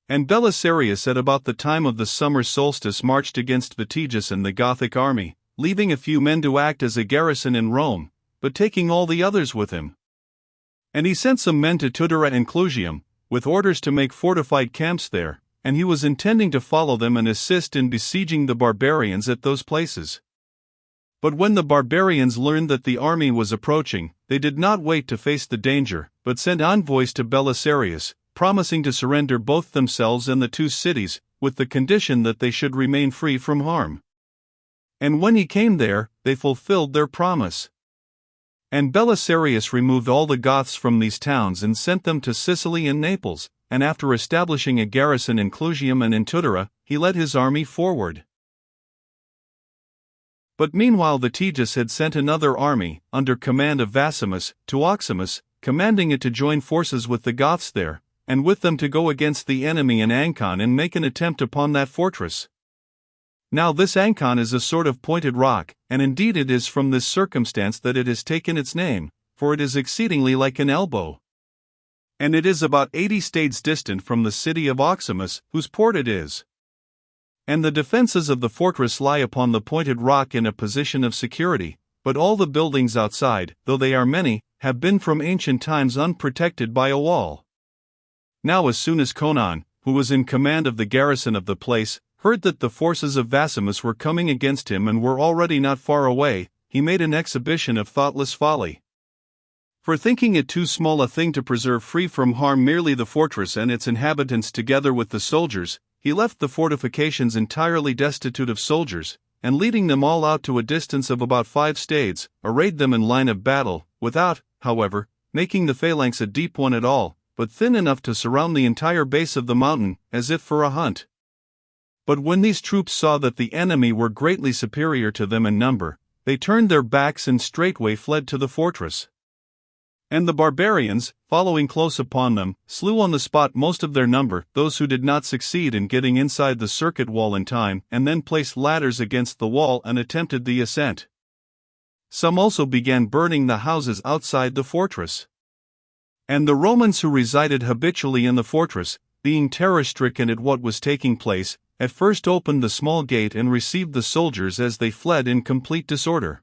And Belisarius at about the time of the summer solstice marched against Vitiges and the Gothic army, leaving a few men to act as a garrison in Rome, but taking all the others with him. And he sent some men to Tudera and Clusium, with orders to make fortified camps there, and he was intending to follow them and assist in besieging the barbarians at those places. But when the barbarians learned that the army was approaching, they did not wait to face the danger, but sent envoys to Belisarius, promising to surrender both themselves and the two cities, with the condition that they should remain free from harm. And when he came there, they fulfilled their promise. And Belisarius removed all the Goths from these towns and sent them to Sicily and Naples, and after establishing a garrison in Clusium and in Tudera, he led his army forward. But meanwhile Vitiges had sent another army, under command of Vasimus, to Oximus, commanding it to join forces with the Goths there, and with them to go against the enemy in Ancon and make an attempt upon that fortress. Now this Ancon is a sort of pointed rock, and indeed it is from this circumstance that it has taken its name, for it is exceedingly like an elbow. And it is about 80 stades distant from the city of Oximus, whose port it is. And the defenses of the fortress lie upon the pointed rock in a position of security, but all the buildings outside, though they are many, have been from ancient times unprotected by a wall. Now as soon as Conon, who was in command of the garrison of the place, heard that the forces of Vasimus were coming against him and were already not far away, he made an exhibition of thoughtless folly. For thinking it too small a thing to preserve free from harm merely the fortress and its inhabitants together with the soldiers, he left the fortifications entirely destitute of soldiers, and leading them all out to a distance of about 5 stades, arrayed them in line of battle, without, however, making the phalanx a deep one at all, but thin enough to surround the entire base of the mountain, as if for a hunt. But when these troops saw that the enemy were greatly superior to them in number, they turned their backs and straightway fled to the fortress. And the barbarians, following close upon them, slew on the spot most of their number, those who did not succeed in getting inside the circuit wall in time, and then placed ladders against the wall and attempted the ascent. Some also began burning the houses outside the fortress. And the Romans who resided habitually in the fortress, being terror-stricken at what was taking place, at first opened the small gate and received the soldiers as they fled in complete disorder.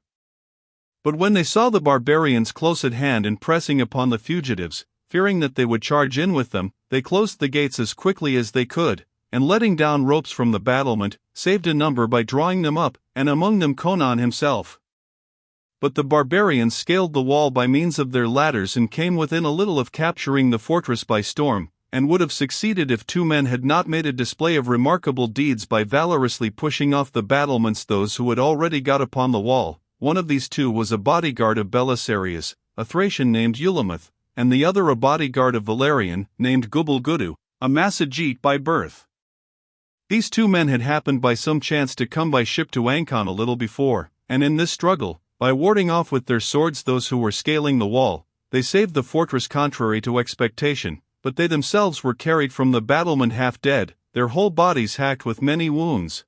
But when they saw the barbarians close at hand and pressing upon the fugitives, fearing that they would charge in with them, they closed the gates as quickly as they could, and letting down ropes from the battlement, saved a number by drawing them up, and among them Conon himself. But the barbarians scaled the wall by means of their ladders and came within a little of capturing the fortress by storm, and would have succeeded if 2 men had not made a display of remarkable deeds by valorously pushing off the battlements those who had already got upon the wall. One of these 2 was a bodyguard of Belisarius, a Thracian named Eulymus, and the other a bodyguard of Valerian, named Gubelgudu, a Massagete by birth. These 2 men had happened by some chance to come by ship to Ancon a little before, and in this struggle, by warding off with their swords those who were scaling the wall, they saved the fortress contrary to expectation, but they themselves were carried from the battlement half dead, their whole bodies hacked with many wounds.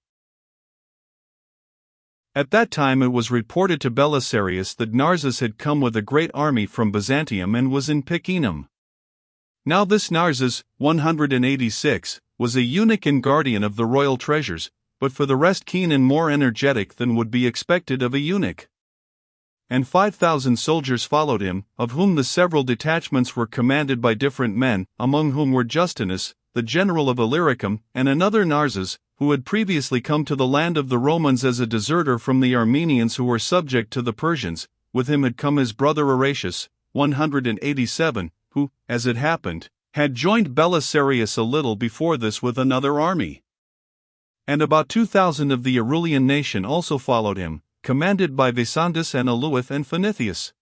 At that time it was reported to Belisarius that Narses had come with a great army from Byzantium and was in Picenum. Now this Narses, 186, was a eunuch and guardian of the royal treasures, but for the rest keen and more energetic than would be expected of a eunuch. And 5,000 soldiers followed him, of whom the several detachments were commanded by different men, among whom were Justinus, the general of Illyricum, and another Narses, who had previously come to the land of the Romans as a deserter from the Armenians who were subject to the Persians. With him had come his brother Horatius, 187, who, as it happened, had joined Belisarius a little before this with another army. And about 2,000 of the Arulian nation also followed him, commanded by Vesandus and Aluith and Phanithius.